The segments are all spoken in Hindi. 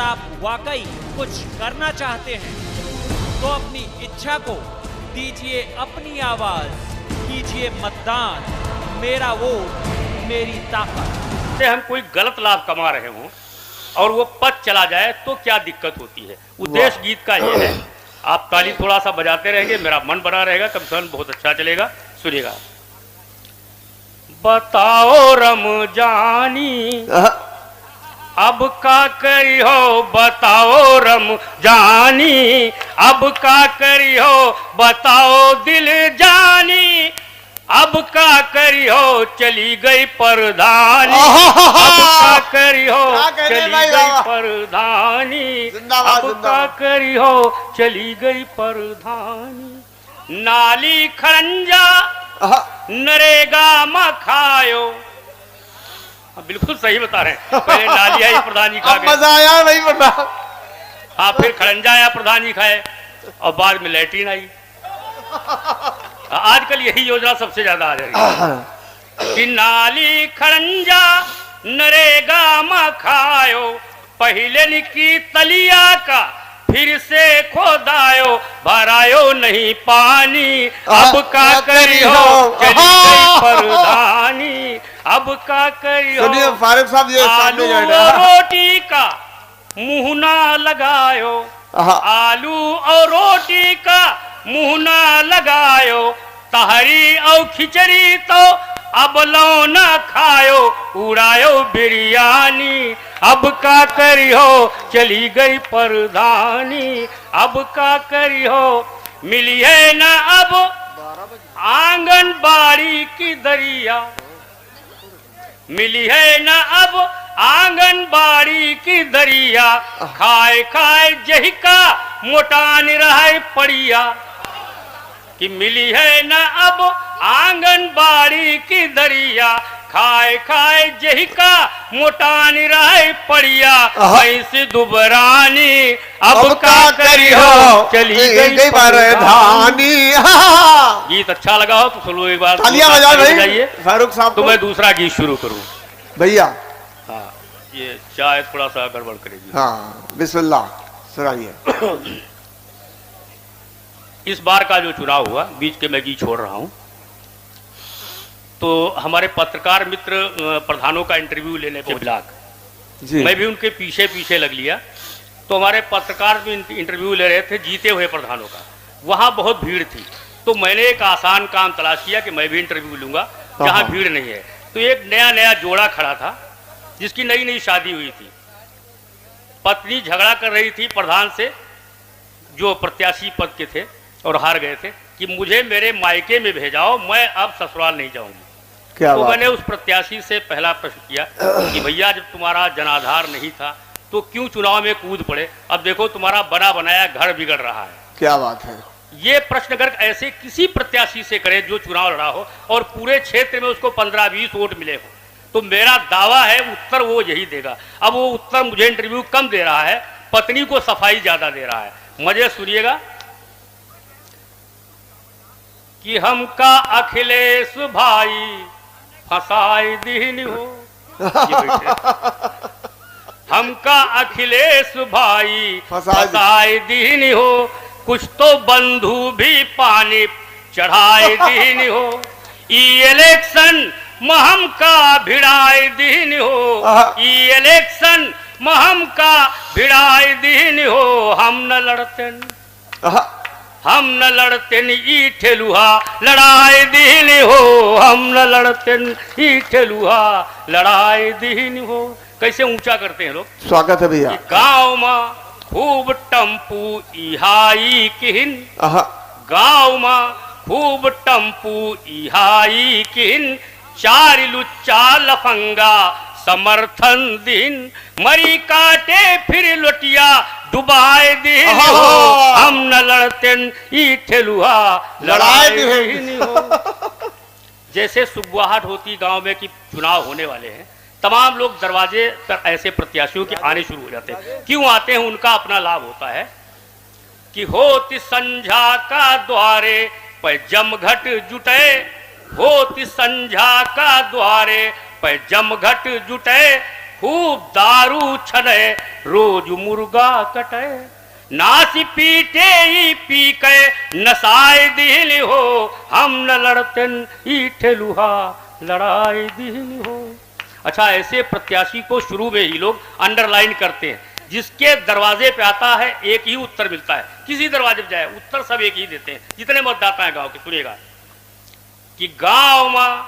आप वाकई कुछ करना चाहते हैं तो अपनी इच्छा को दीजिए अपनी आवाज, कीजिए मतदान। मेरा वोट मेरी ताकत। से हम कोई गलत लाभ कमा रहे हों और वो पद चला जाए तो क्या दिक्कत होती है। उद्देश्य गीत का ये है। आप ताली थोड़ा सा बजाते रहेंगे, मेरा मन बना रहेगा, कम बहुत अच्छा चलेगा। सुनिएगा। बताओ रमजानी अब का करी हो, बताओ रमजानी अब का करी हो, बताओ दिल जानी अब का करी हो, चली गई परधानी। अब का करी हो, चली गई परधानी। अब का करी हो, चली गई परधानी। नाली खरंजा नरेगा मखायो। बिल्कुल सही बता रहे हैं। पहले नाली आई, प्रधान जी खा गए। मजा आया नहीं पता। हाँ, फिर खरंजा आया, प्रधान जी खाए, और बाद में लैट्रिन आई। आजकल यही योजना सबसे ज्यादा आ रही है कि नाली खरंजा नरेगा मखायो, पहले निकी तलिया का फिर से खोदायो, भरायो नहीं पानी। अब का करी हो, चली गई परधानी। अब का करी हो, सुनिए फारूक साहब, ये आलू और रोटी का मुंह ना लगायो। आलू और रोटी का मुंह ना लगायो, तहरी और खिचड़ी तो अब लो ना खायो, उड़ायो बिरयानी। अब का करी हो, चली गई परधानी। अब का करी हो, मिली है ना अब आंगनबाड़ी की दरिया। मिली है ना अब आंगनबाड़ी की दरिया, खाए खाए जही का मोटान रहे पड़िया। कि मिली है ना अब आंगनबाड़ी की दरिया, खाए खाए जही का मोटानी रहे पड़िया। ऐसी दुबरानी अब का करी हो, चली गई परधानी। गीत अच्छा लगा हो तो सुनो एक बार, तालियां बजाइए फारूक साहब। तो मैं दूसरा गीत शुरू करूं भैया। हाँ, ये चाय थोड़ा सा गड़बड़ करेगी। हाँ, बिस्मिल्लाह सुनाइए। इस बार का जो चुनाव हुआ, बीच के मैं गीत छोड़ रहा हूं, तो हमारे पत्रकार मित्र प्रधानों का इंटरव्यू लेने के ब्लॉक, मैं भी उनके पीछे पीछे लग लिया। तो हमारे पत्रकार भी इंटरव्यू ले रहे थे जीते हुए प्रधानों का। वहाँ बहुत भीड़ थी, तो मैंने एक आसान काम तलाश किया कि मैं भी इंटरव्यू लूंगा जहाँ भीड़ नहीं है। तो एक नया जोड़ा खड़ा था जिसकी नई नई शादी हुई थी। पत्नी झगड़ा कर रही थी प्रधान से, जो प्रत्याशी पद के थे और हार गए थे, कि मुझे मेरे मायके में भेजाओ, मैं अब ससुराल नहीं जाऊंगी। तो मैंने उस प्रत्याशी से पहला प्रश्न किया कि भैया, जब तुम्हारा जनाधार नहीं था तो क्यों चुनाव में कूद पड़े? अब देखो तुम्हारा बना बनाया घर बिगड़ रहा है। क्या बात है। ये प्रश्न अगर ऐसे किसी प्रत्याशी से करे जो चुनाव लड़ा हो और पूरे क्षेत्र में उसको 15-20 वोट मिले हो, तो मेरा दावा है उत्तर वो यही देगा। अब वो उत्तर मुझे इंटरव्यू कम दे रहा है, पत्नी को सफाई ज्यादा दे रहा है। मजे सुनिएगा। कि हमका अखिलेश भाई फसाई दीन हो। हमका अखिलेश भाई फसाई दीन हो, कुछ तो बंधु भी पानी चढ़ाए दीन हो। इलेक्शन में हमका भिड़ाई दीन हो, इलेक्शन में हमका भिड़ाई दीन हो। हम न लड़ते, हम न लड़ते ई ठेलुहा लड़ाई दीन हो। हम न लड़ते ई ठेलुहा लड़ाई दीन हो। कैसे ऊंचा करते हैं लोग। स्वागत है भैया। गांव में खूब टम्पू इहाई किन, गांव में खूब टम्पू इहाई किन, चार लुच्चा लफंगा समर्थन दिन, मरी काटे फिर लोटिया डुबाए दिन हो। हम न लड़ते ई ठेलुहा लड़ाई दिन हो। जैसे सुगबुहाट होती गांव में कि चुनाव होने वाले हैं, तमाम लोग दरवाजे पर ऐसे प्रत्याशियों के आने शुरू हो जाते हैं। क्यों आते हैं? उनका अपना लाभ होता है कि होती संझा का द्वारे पे जमघट जुटे, होती संझा का द्वारे पे जमघट जुटे, खूब दारू छने रोज मुर्गा कटे नासी पीटे ही पी के नसाए दिल हो हम न लड़ते ई ठेलुहा लड़ाई दिल हो। अच्छा, ऐसे प्रत्याशी को शुरू में ही लोग अंडरलाइन करते हैं, जिसके दरवाजे पे आता है एक ही उत्तर मिलता है, किसी दरवाजे पे जाए उत्तर सब एक ही देते हैं जितने मतदाता हैं गांव के। सुनिएगा कि गांव में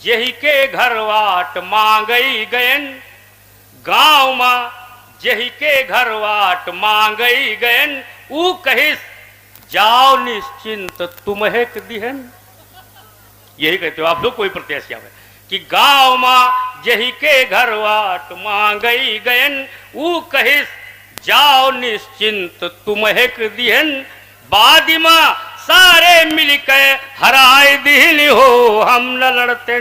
जही के घर वाट मांगई गयन, गांव में जही के घर वाट मांगई गयन ऊ कहिस जाओ निश्चिंत तुम्हें दिहन। यही कहते हो आप लोग कोई प्रत्याशी आवे कि गांव में जही के घर वाट मांगई गयन ऊ कहिस जाओ निश्चिंत तुम्हें दिहन। बादिमा सारे मिलकर हराए दिल हो हम न लड़ते।